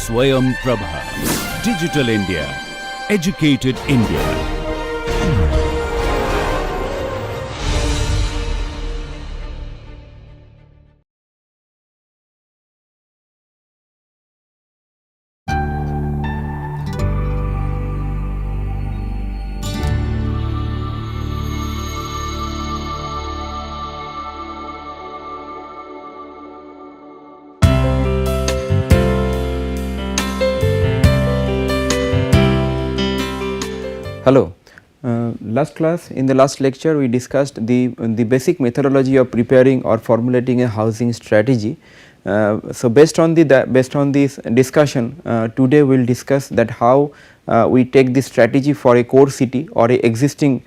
Swayam Prabha. Digital India. Educated India. Hello. Last class, in the last lecture we discussed the basic methodology of preparing or formulating a housing strategy. So based on this discussion, today we will discuss that how we take this strategy for a core city or a existing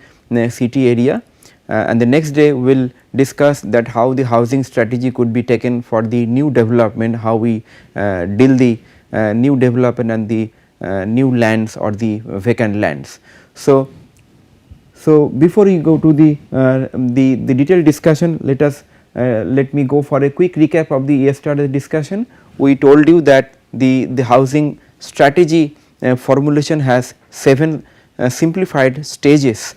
city area, and the next day we will discuss that how the housing strategy could be taken for the new development, how we deal the new development and the new lands or the vacant lands. So before we go to the detailed discussion, let me go for a quick recap of the yesterday's discussion. We told you that the housing strategy formulation has 7 simplified stages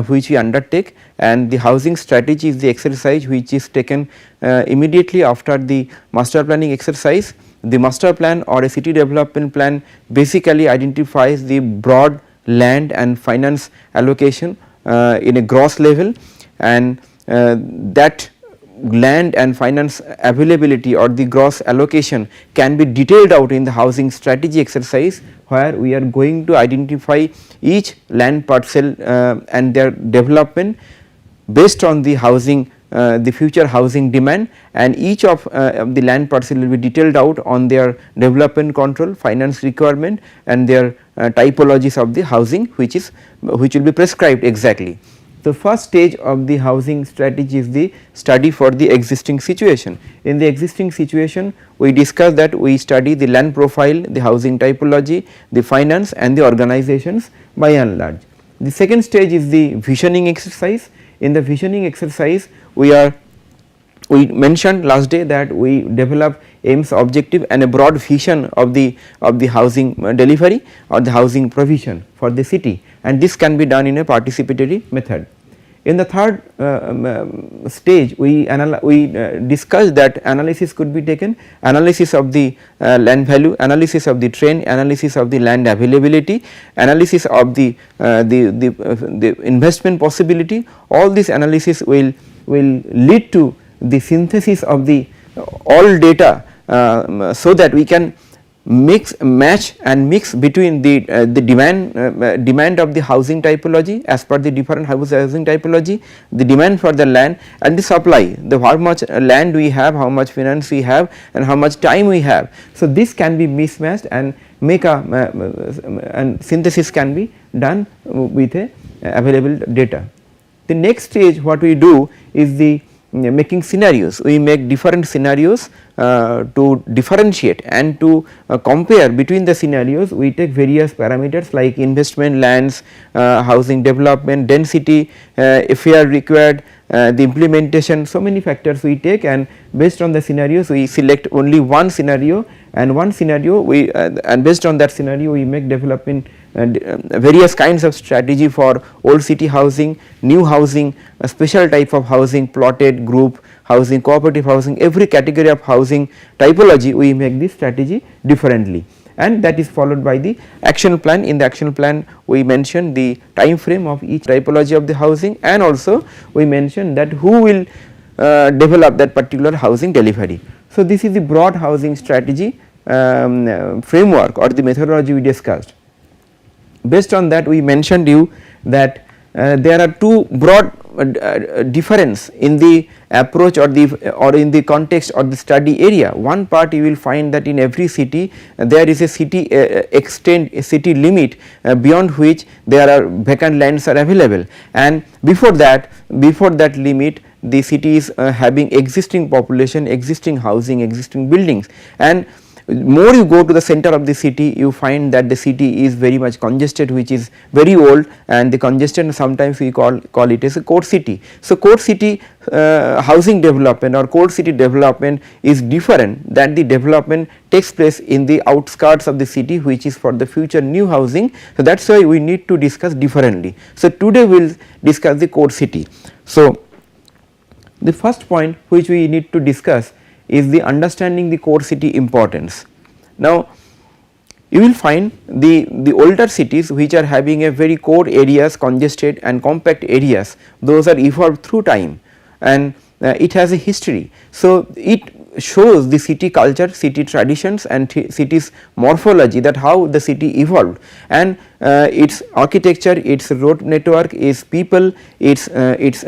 which we undertake, and the housing strategy is the exercise which is taken immediately after the master planning exercise. The master plan or a city development plan basically identifies the broad land and finance allocation in a gross level, and that land and finance availability or the gross allocation can be detailed out in the housing strategy exercise, where we are going to identify each land parcel and their development based on the housing the future housing demand, and each of the land parcel will be detailed out on their development control, finance requirement, and their typologies of the housing which will be prescribed exactly. The first stage of the housing strategy is the study for the existing situation. In the existing situation, we discussed that we study the land profile, the housing typology, the finance and the organizations by and large. The second stage is the visioning exercise. In the visioning exercise, we mentioned last day that we develop aims, objective and a broad vision of the housing delivery or the housing provision for the city, and this can be done in a participatory method. In the third stage, we discussed that analysis could be taken, analysis of the land value, analysis of the trend, analysis of the land availability, analysis of the investment possibility. All this analysis will lead to the synthesis of the all data, so that we can match and mix between the demand of the housing typology as per the different housing typology, the demand for the land and the supply, how much land we have, how much finance we have and how much time we have. So this can be mismatched and make and synthesis can be done with a available data. The next stage what we do is the making scenarios. We make different scenarios to differentiate and to compare between the scenarios. We take various parameters like investment, lands, housing development, density, FAR required, the implementation, so many factors we take, and based on the scenarios we select only one scenario, and and based on that scenario we make development various kinds of strategy for old city housing, new housing, a special type of housing, plotted, group housing, cooperative housing, every category of housing typology we make this strategy differently, and that is followed by the action plan. In the action plan we mention the time frame of each typology of the housing, and also we mention that who will develop that particular housing delivery. So this is the broad housing strategy framework or the methodology we discussed. Based on that, we mentioned you that there are two broad difference in the approach or in the context or the study area. One part you will find that in every city there is a city city limit beyond which there are vacant lands are available, and before that limit the city is having existing population, existing housing, existing buildings, and more you go to the center of the city, you find that the city is very much congested, which is very old, and the congestion sometimes we call it as a core city. So, core city housing development or core city development is different than the development takes place in the outskirts of the city, which is for the future new housing. So, that is why we need to discuss differently. So, today we will discuss the core city. So, the first point which we need to discuss is the understanding the core city importance. Now, you will find the older cities which are having a very core areas, congested and compact areas, those are evolved through time, and it has a history. So, it shows the city culture, city traditions and city's morphology, that how the city evolved, and its architecture, its road network, its people, its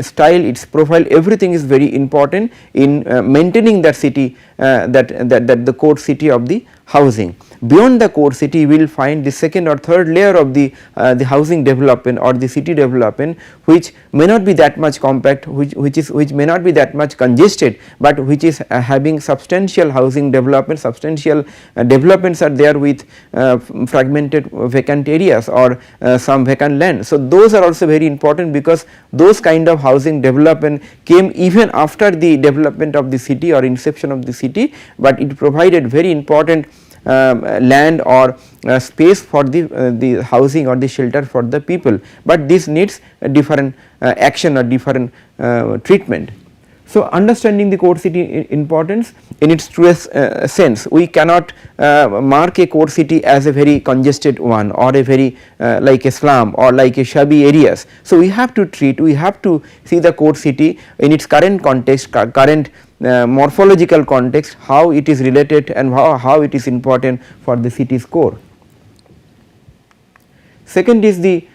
style, its profile, everything is very important in maintaining that city, that the core city of the housing. Beyond the core city, you will find the second or third layer of the housing development or the city development, which may not be that much compact, which may not be that much congested, but which is having substantial housing development, substantial developments are there with fragmented vacant areas or some vacant land. So, those are also very important, because those kind of housing development came even after the development of the city or inception of the city, but it provided very important land or space for the housing or the shelter for the people, but this needs a different action or different treatment. So, understanding the core city importance in its truest sense, we cannot mark a core city as a very congested one or a very like a slum or like a shabby areas. So, we have to we have to see the core city in its current context, current morphological context, how it is related and how it is important for the city's core. Second is the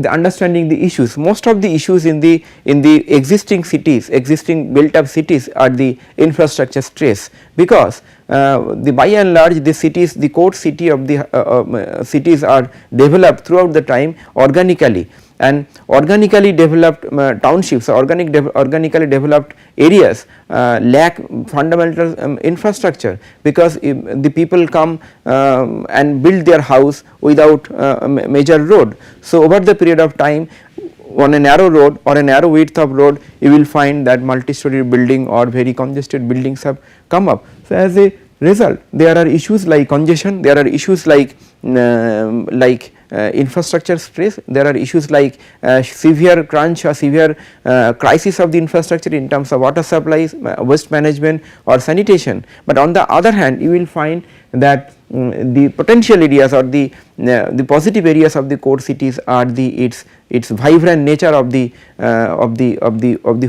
understanding the issues. Most of the issues in the existing cities, existing built up cities, are the infrastructure stress, because by and large the cities, the core city of the cities are developed throughout the time organically, and organically developed townships, organically developed areas lack fundamental infrastructure, because the people come and build their house without major road. So, over the period of time, on a narrow road or a narrow width of road, you will find that multi-story building or very congested buildings have come up. So, as a result, there are issues like congestion, there are issues like infrastructure stress, there are issues like severe crunch or severe crisis of the infrastructure in terms of water supplies, waste management or sanitation. But on the other hand, you will find that the potential areas or the positive areas of the core cities are its vibrant nature of the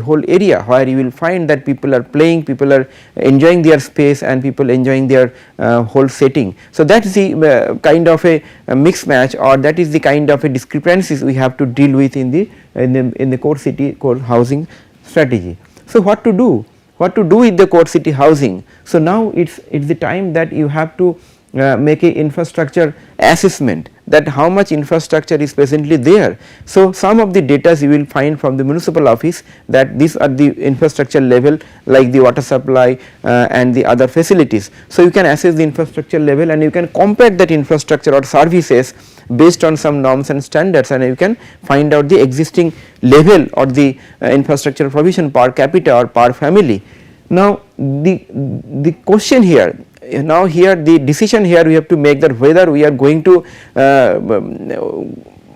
whole area, where you will find that people are playing, people are enjoying their space and people enjoying their whole setting. So, that is the kind of a mix match, or that is the kind of a discrepancies we have to deal with in the core city core housing strategy. So, what to do? What to do with the core city housing? So, now it's the time that you have to make a infrastructure assessment, that how much infrastructure is presently there. So, some of the data you will find from the municipal office, that these are the infrastructure level like the water supply and the other facilities. So, you can assess the infrastructure level and you can compare that infrastructure or services based on some norms and standards, and you can find out the existing level or the infrastructure provision per capita or per family. Now, the question here, now here the decision here we have to make, that whether we are going to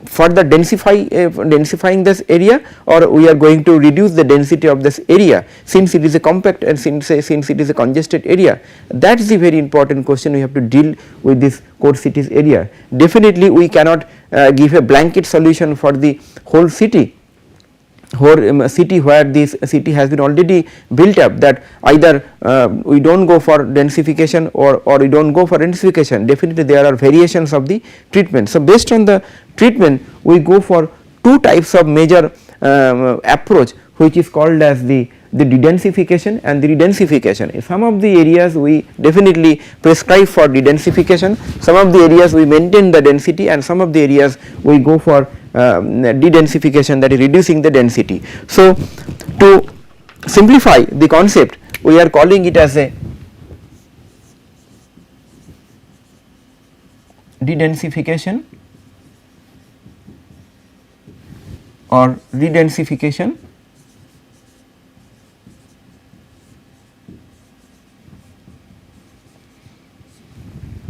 further densifying this area, or we are going to reduce the density of this area, since it is a compact and since it is a congested area. That is the very important question we have to deal with this core cities area. Definitely we cannot give a blanket solution for the whole city, where this city has been already built up, that either we do not go for densification or we do not go for densification. Definitely there are variations of the treatment. So, based on the treatment, we go for two types of major approach, which is called as the dedensification and the redensification. In some of the areas we definitely prescribe for dedensification, some of the areas we maintain the density, and some of the areas we go for dedensification, that is reducing the density. So, to simplify the concept, we are calling it as a de-densification or redensification.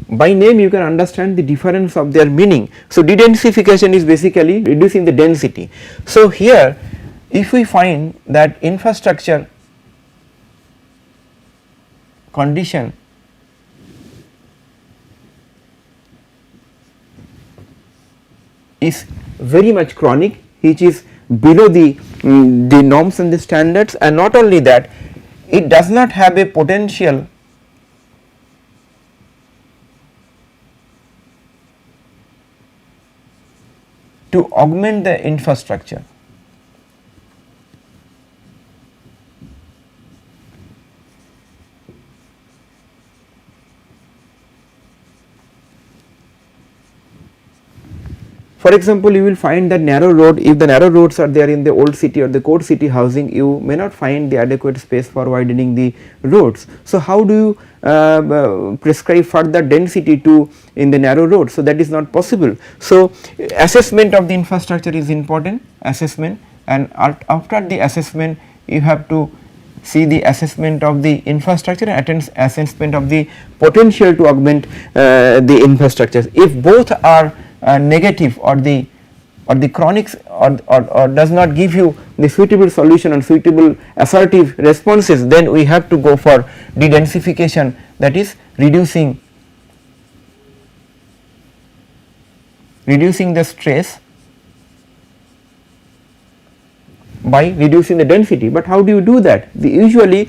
By name you can understand the difference of their meaning. So, de-densification is basically reducing the density. So, here if we find that infrastructure condition is very much chronic, which is below the norms and the standards, and not only that, it does not have a potential to augment the infrastructure. For example, you will find that narrow road, if the narrow roads are there in the old city or the core city housing, you may not find the adequate space for widening the roads. So, how do you prescribe further density to in the narrow road? So, that is not possible. So, assessment of the infrastructure is important, assessment, and after the assessment you have to see the assessment of the infrastructure and assessment of the potential to augment the infrastructure. If both are negative or the chronic or does not give you the suitable solution and suitable assertive responses, then we have to go for de-densification, that is reducing the stress by reducing the density. But how do you do that? Usually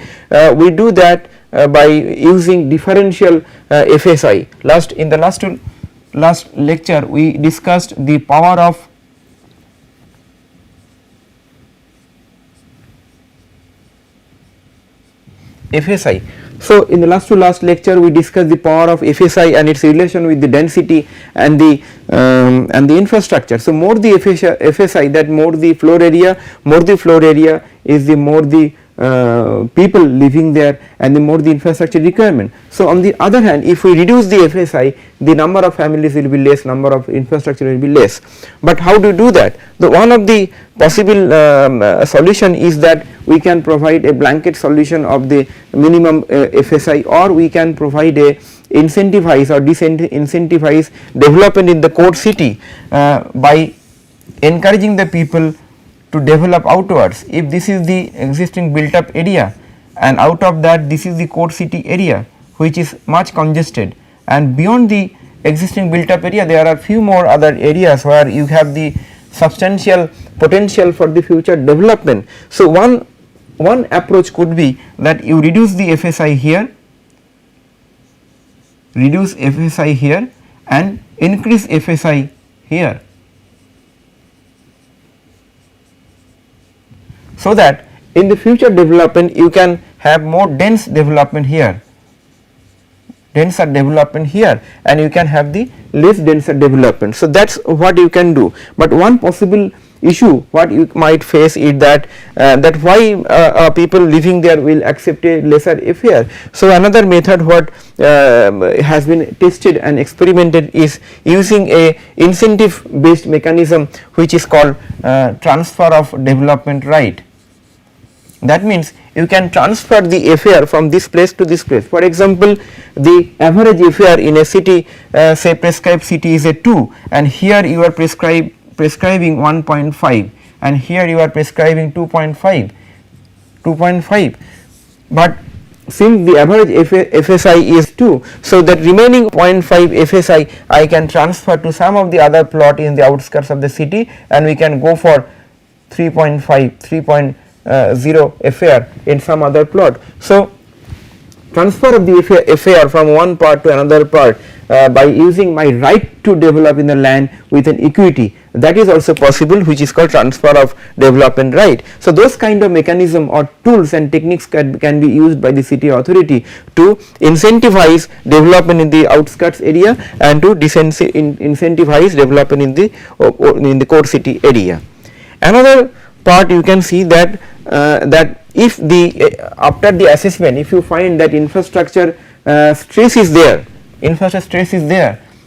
we do that by using differential FSI. In the last lecture we discussed the power of FSI. So, in the last lecture we discussed the power of FSI and its relation with the density and the infrastructure. So, more the FSI, that more the floor area is the more the people living there and the more the infrastructure requirement. So, on the other hand, if we reduce the FSI, the number of families will be less, number of infrastructure will be less. But how to do that? One of the possible solution is that we can provide a blanket solution of the minimum FSI, or we can provide a incentivize or disincentivize development in the core city by encouraging the people to develop outwards. If this is the existing built up area and out of that this is the core city area which is much congested, and beyond the existing built up area there are few more other areas where you have the substantial potential for the future development. So, one approach could be that you reduce the FSI here, and increase FSI here, so that in the future development you can have more dense development here, denser development here, and you can have the less denser development. So, that is what you can do. But one possible issue what you might face is that why people living there will accept a lesser FAR. So, another method what has been tested and experimented is using a incentive based mechanism which is called transfer of development right. That means you can transfer the FAR from this place to this place. For example, the average FAR in a city, say prescribed city is a 2, and here you are prescribing 1.5, and here you are prescribing 2.5, but since the average FSI is 2, so that remaining 0.5 FSI I can transfer to some of the other plot in the outskirts of the city, and we can go for 3.0 FAR in some other plot. So, transfer of the FAR from one part to another part by using my right to develop in the land with an equity, that is also possible, which is called transfer of development right. So, those kind of mechanism or tools and techniques can be used by the city authority to incentivize development in the outskirts area and to incentivize development in the core city area. Another part you can see that if after the assessment, if you find that infrastructure stress is there,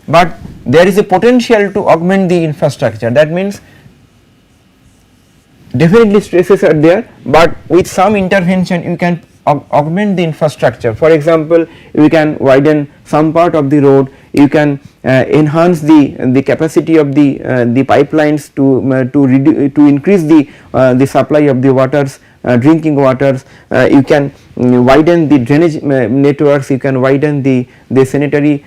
but there is a potential to augment the infrastructure. That means definitely stresses are there, but with some intervention you can augment the infrastructure. For example, you can widen some part of the road, you can enhance the capacity of the pipelines to increase the supply of the waters, drinking waters. You can widen the drainage networks, you can widen the sanitary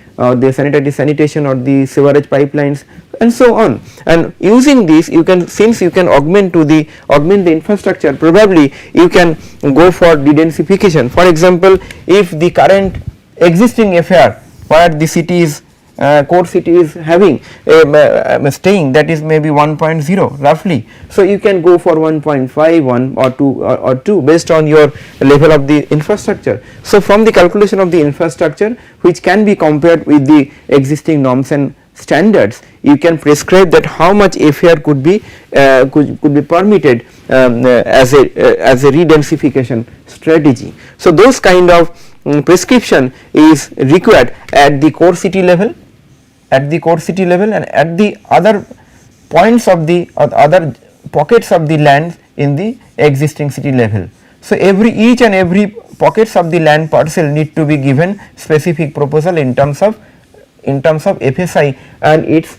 sanitation or the sewerage pipelines and so on. And using this you can, since you can augment the infrastructure, probably you can go for de-densification. For example, if the current existing FAR where the city is core city is having staying, that is maybe 1.0 roughly. So you can go for 1.5, 1 or 2 based on your level of the infrastructure. So from the calculation of the infrastructure, which can be compared with the existing norms and standards, you can prescribe that how much FAR could be permitted as a re-densification strategy. So those kind of prescription is required at the core city level, and at the other points of the other pockets of the land in the existing city level. So each and every pockets of the land parcel need to be given specific proposal in terms of FSI and its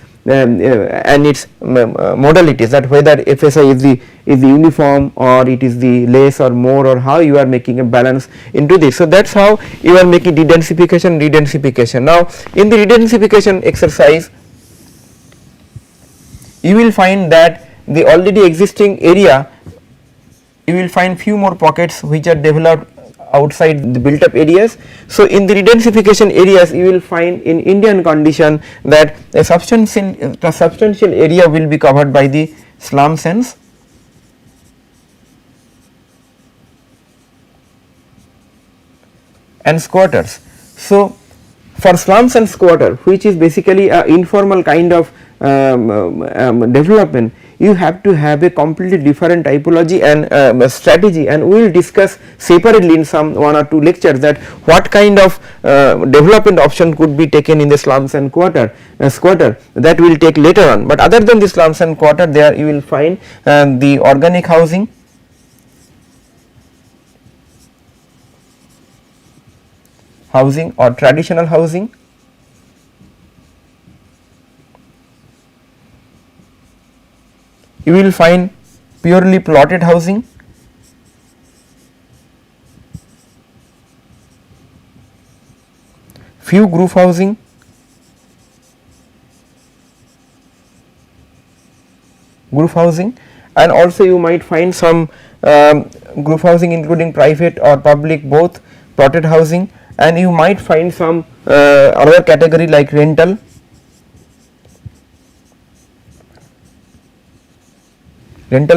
modalities, that whether FSI is the uniform or it is the less or more, or how you are making a balance into this. So that is how you are making de-densification. Now in the de-densification exercise, you will find that the already existing area, you will find few more pockets which are developed outside the built up areas. So in the redensification areas, you will find in Indian condition that a substantial area will be covered by the slums and squatters. So for slums and squatter, which is basically a informal kind of development, you have to have a completely different typology and strategy, and we will discuss separately in some 1 or 2 lectures that what kind of development option could be taken in the slums and squatter, that we will take later on. But other than the slums and squatter, there you will find the organic housing, or traditional housing, you will find purely plotted housing, few group housing, and also you might find some group housing including private or public, both plotted housing, and you might find some other category like rental,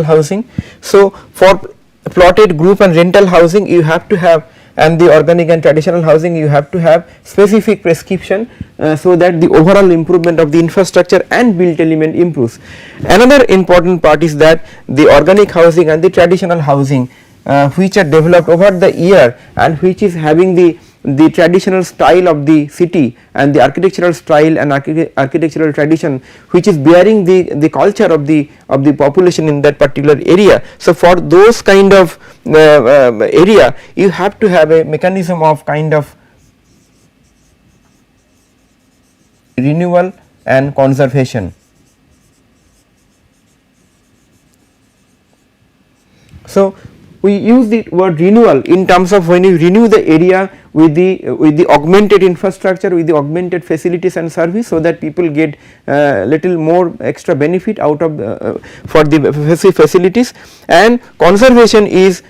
housing. So for plotted, group and rental housing, you have to have, and the organic and traditional housing, you have to have specific prescription so that the overall improvement of the infrastructure and built element improves. Another important part is that the organic housing and the traditional housing which are developed over the year and which is having the traditional style of the city and the architectural style and architectural tradition, which is bearing the culture of the population in that particular area. So for those kind of area, you have to have a mechanism of kind of renewal and conservation. So we use the word renewal in terms of when you renew the area with the augmented infrastructure, with the augmented facilities and service, so that people get little more extra benefit out of for the facilities. And conservation is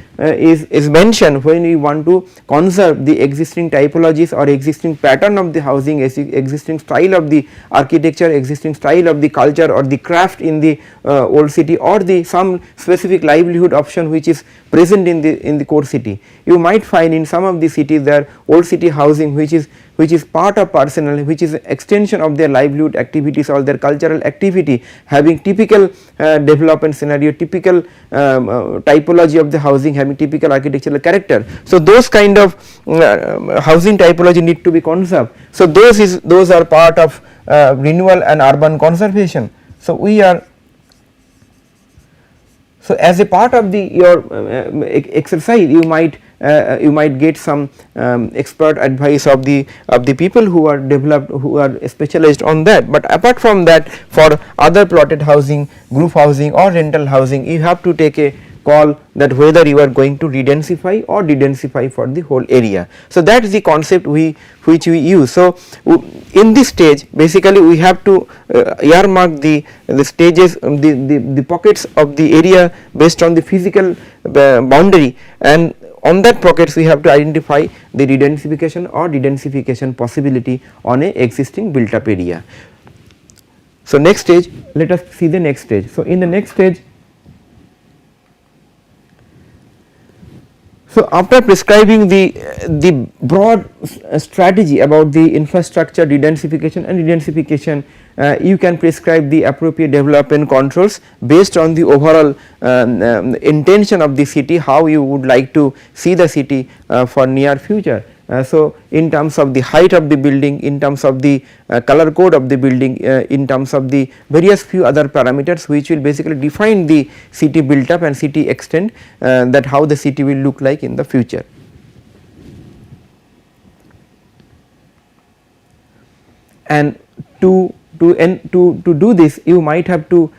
mentioned when we want to conserve the existing typologies or existing pattern of the housing, existing style of the architecture, existing style of the culture or the craft in the old city, or the some specific livelihood option which is present in the core city. You might find in some of the cities there old city housing which is which is part of personal, which is extension of their livelihood activities or their cultural activity, having typical development scenario, typical typology of the housing, having typical architectural character. So those kind of housing typology need to be conserved. So those are part of renewal and urban conservation. So we are, so as a part of your exercise, you might get some expert advice of the people who are developed, who are specialized on that. But apart from that, for other plotted housing, group housing or rental housing, you have to take a call that whether you are going to redensify or dedensify for the whole area. So that is the concept which we use. So in this stage, basically we have to earmark the stages, the pockets of the area based on the physical boundary, and on that pockets we have to identify the redensification or dedensification possibility on a existing built up area. So next stage, let us see the next stage. So in the next stage, so after prescribing the broad strategy about the infrastructure dedensification and redensification, you can prescribe the appropriate development controls based on the overall intention of the city, how you would like to see the city for near future. So in terms of the height of the building, in terms of the color code of the building, in terms of the various few other parameters which will basically define the city built up and city extent, that how the city will look like in the future. And to do this, you might have to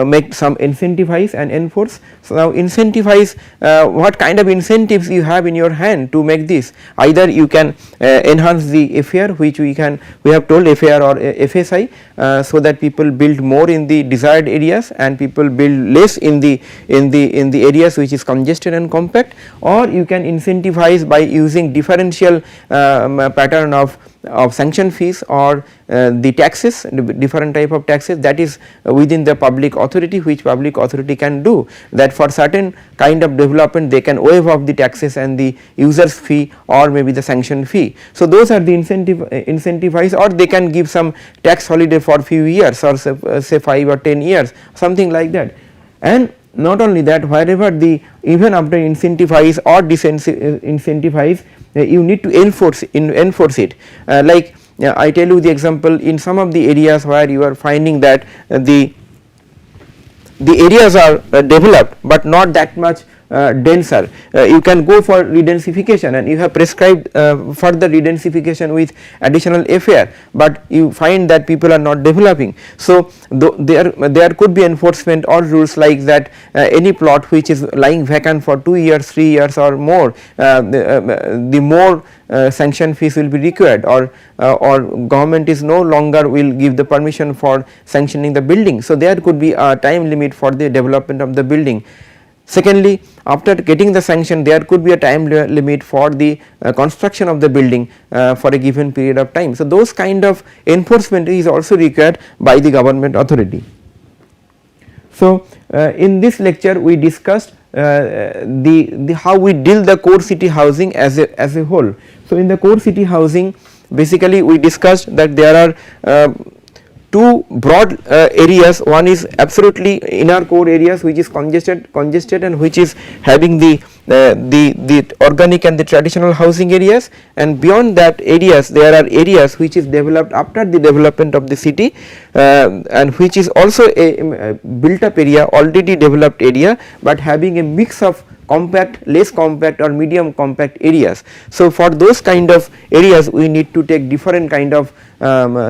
make some incentivize and enforce. So now incentivize, what kind of incentives you have in your hand to make this? Either you can enhance the FAR, which we have told FAR or FSI, so that people build more in the desired areas and people build less in the areas which is congested and compact, or you can incentivize by using differential pattern of sanction fees or the taxes, different type of taxes, that is within the public authority, which public authority can do, that for certain kind of development they can waive off the taxes and the users fee or maybe the sanction fee. So those are the incentivize, or they can give some tax holiday for few years or say 5 or 10 years, something like that. And not only that, wherever the even after incentivize or disincentivize, you need to enforce it. Like I tell you the example, in some of the areas where you are finding that the areas are developed but not that much denser, you can go for redensification and you have prescribed further redensification with additional FAR, but you find that people are not developing. So there could be enforcement or rules like that, any plot which is lying vacant for 2 years, 3 years or more, the more sanction fees will be required, or government is no longer will give the permission for sanctioning the building. So there could be a time limit for the development of the building. Secondly, after getting the sanction, there could be a time limit for the construction of the building for a given period of time. So those kind of enforcement is also required by the government authority. So in this lecture we discussed the how we deal the core city housing as a whole. So in the core city housing, basically we discussed that there are two broad areas. One is absolutely inner core areas which is congested and which is having the organic and the traditional housing areas, and beyond that areas there are areas which is developed after the development of the city, and which is also a built up area, already developed area, but having a mix of compact, less compact or medium compact areas. So for those kind of areas we need to take different kind of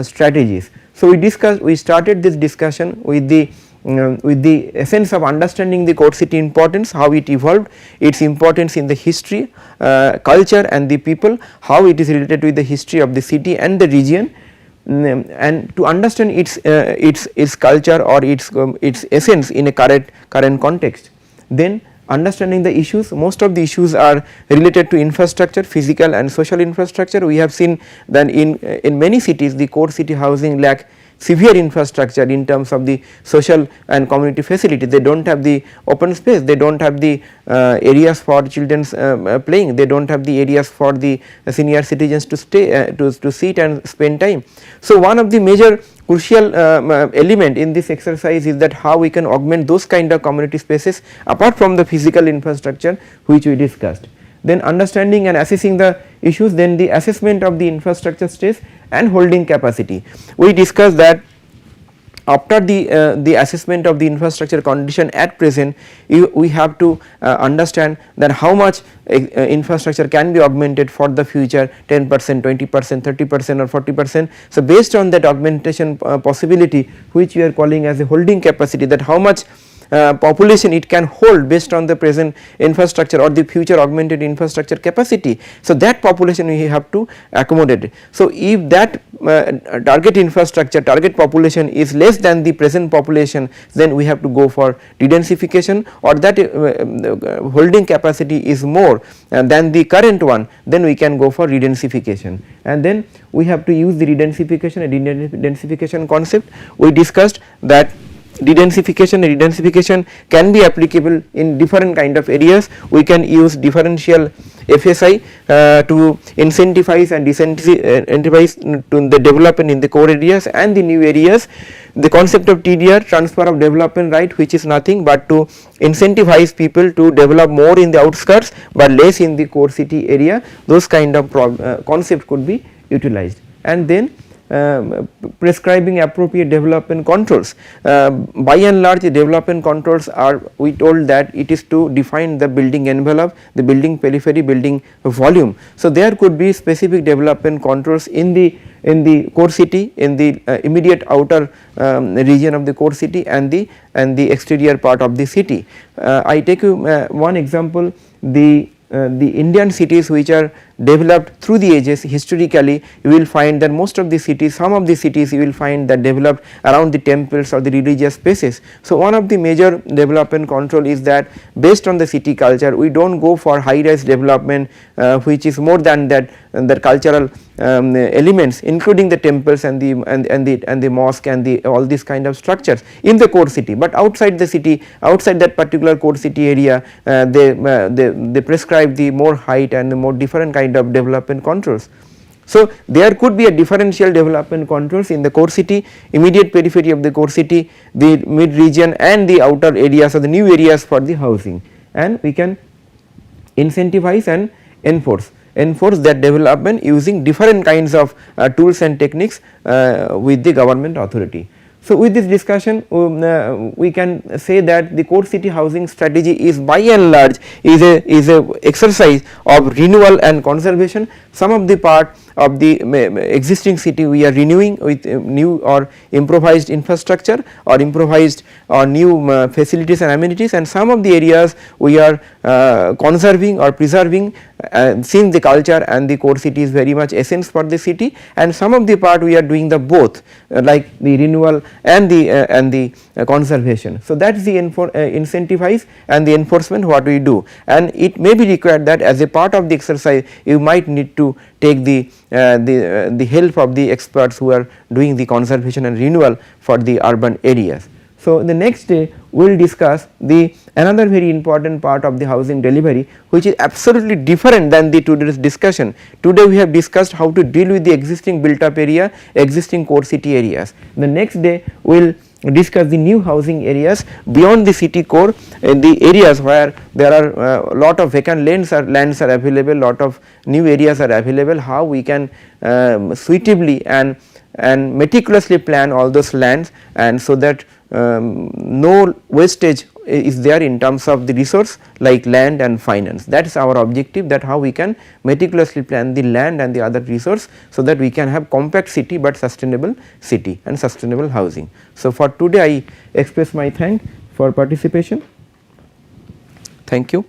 strategies. So we started this discussion with the essence of understanding the core city importance, how it evolved, its importance in the history, culture and the people, how it is related with the history of the city and the region, and to understand its culture or its essence in a current context. Then understanding the issues, most of the issues are related to infrastructure, physical and social infrastructure. We have seen that in many cities the core city housing lack severe infrastructure in terms of the social and community facility. They do not have the open space, they do not have the areas for children's playing, they do not have the areas for the senior citizens to stay to sit and spend time. So, one of the major crucial element in this exercise is that how we can augment those kind of community spaces apart from the physical infrastructure which we discussed. Then understanding and assessing the issues, then the assessment of the infrastructure stress and holding capacity. We discussed that after the assessment of the infrastructure condition at present, we have to understand that how much infrastructure can be augmented for the future, 10%, 20%, 30% or 40%. So, based on that augmentation possibility which we are calling as a holding capacity, that how much population it can hold based on the present infrastructure or the future augmented infrastructure capacity. So, that population we have to accommodate. So, if that target infrastructure, target population is less than the present population, then we have to go for redensification, or that holding capacity is more than the current one, then we can go for redensification. And then we have to use the redensification concept. We discussed that redensification can be applicable in different kind of areas. We can use differential FSI to incentivize and disincentivize to the development in the core areas and the new areas. The concept of TDR, transfer of development right, which is nothing but to incentivize people to develop more in the outskirts but less in the core city area, those kind of concept could be utilized. And then prescribing appropriate development controls. By and large, the development controls are, we told that it is to define the building envelope, the building periphery, building volume. So, there could be specific development controls in the core city, in the immediate outer region of the core city and the exterior part of the city. I take you one example, the Indian cities which are developed through the ages historically, you will find that most of the cities, some of the cities you will find that developed around the temples or the religious spaces. So, one of the major development control is that based on the city culture, we do not go for high rise development which is more than that the cultural elements, including the temples and the mosque and the all these kind of structures in the core city, but outside the city, outside that particular core city area, they prescribe the more height and the more different kind of development controls. So, there could be a differential development controls in the core city, immediate periphery of the core city, the mid region and the outer areas or the new areas for the housing, and we can incentivize and enforce that development using different kinds of tools and techniques with the government authority. So, with this discussion we can say that the core city housing strategy is by and large is a exercise of renewal and conservation. Some of the part of the existing city we are renewing with new or improvised infrastructure or improvised or new facilities and amenities, and some of the areas we are conserving or preserving since the culture and the core city is very much essence for the city, and some of the part we are doing the both like the renewal and the conservation. So, that is the incentivize and the enforcement what we do, and it may be required that as a part of the exercise you might need to take the help of the experts who are doing the conservation and renewal for the urban areas. So, the next day we will discuss the another very important part of the housing delivery, which is absolutely different than the today's discussion. Today we have discussed how to deal with the existing built up area, existing core city areas. The next day we will discuss the new housing areas beyond the city core, the areas where there are lot of vacant lands are available, lot of new areas are available, how we can suitably and meticulously plan all those lands, and so that no wastage is there in terms of the resource like land and finance. That is our objective, that how we can meticulously plan the land and the other resource, so that we can have compact city but sustainable city and sustainable housing. So, for today I express my thank for participation. Thank you.